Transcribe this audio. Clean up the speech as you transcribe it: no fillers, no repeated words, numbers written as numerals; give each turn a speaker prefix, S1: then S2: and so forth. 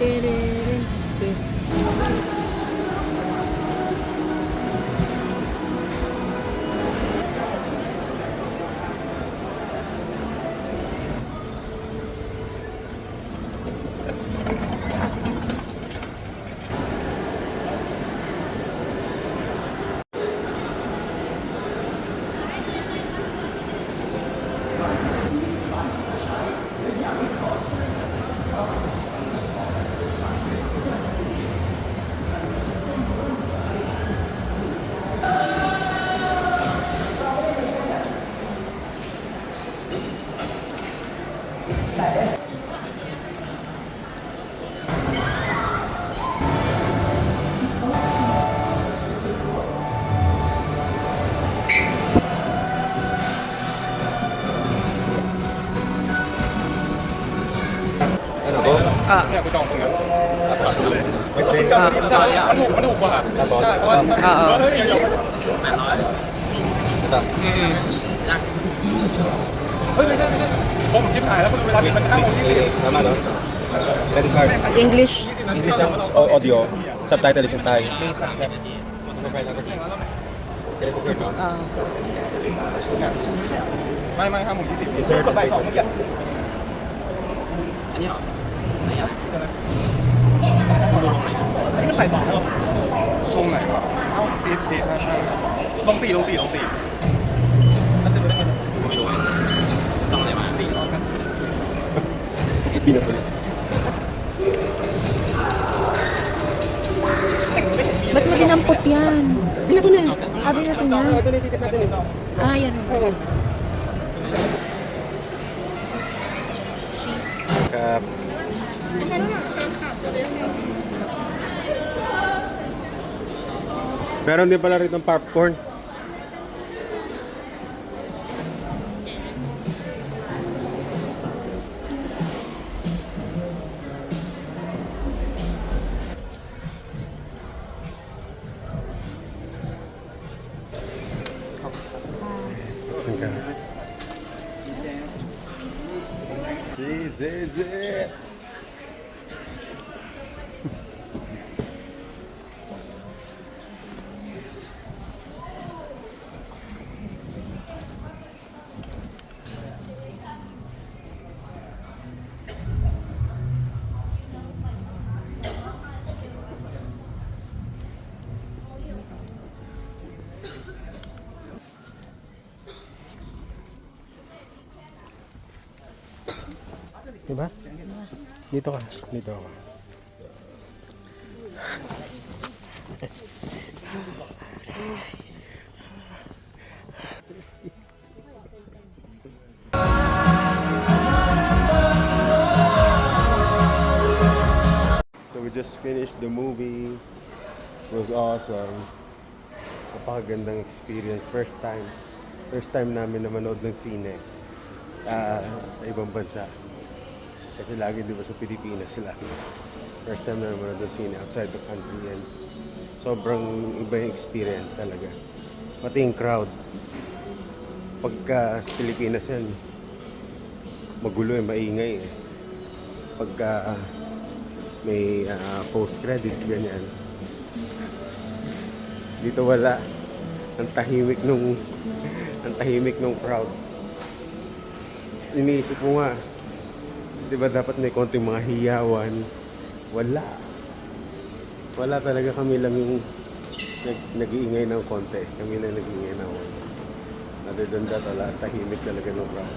S1: Tereré.
S2: Ano po?
S3: เนี่ยกูจองตรงนั้นตัดเลย
S2: ไม่ใช่
S3: มันถูกกว่าใช่เพราะว่าเฮ้ยเฮ้ยไม่ใช่ผมชิบหายแล้วเวลาปิดมัน5 โมง 20
S2: Tama no? Credit card.
S1: English.
S2: English ang audio. Subtitle is in Thai. Please accept. Mobile number. Credit card no?
S3: ไม่5 โมง 20กดใบ2เมื่อกี้อันนี้เหรอไหนอ่ะนี่มันใบ2แล้วลงไหนวะเอ้าฟีดลง4มันจะรู้ได้ไงไม่รู้ต้องอะไรมา4รอบกัน
S2: Pinapal.
S1: Ba't mo dinampot yan?
S2: Binato na.
S1: Ah, binato niya.
S2: Ito na ticket natin eh.
S1: Ah, yan.
S2: Oo. Kap. Meron din pala rito ng popcorn. Zeze. Diba? Dito ka. Dito ka. So we just finished the movie. It was awesome. Napakagandang experience. First time namin na manood ng sine sa ibang bansa. Kasi lagi di ba sa Pilipinas sila. First time na naman ng sine outside the country and sobrang iba yung experience talaga. Pati yung crowd. Pagka sa Pilipinas yan, magulo eh, maingay eh. Pagka may post-credits ganyan. Dito wala. Ang tahimik nung crowd. Iniisip mo nga, di ba dapat may konting mga hiyawan? Wala talaga, kami lang yung nag-iingay ng konti. Kami lang nag-iingay ng konti. Other than that, wala. Tahimik talaga ng crowd.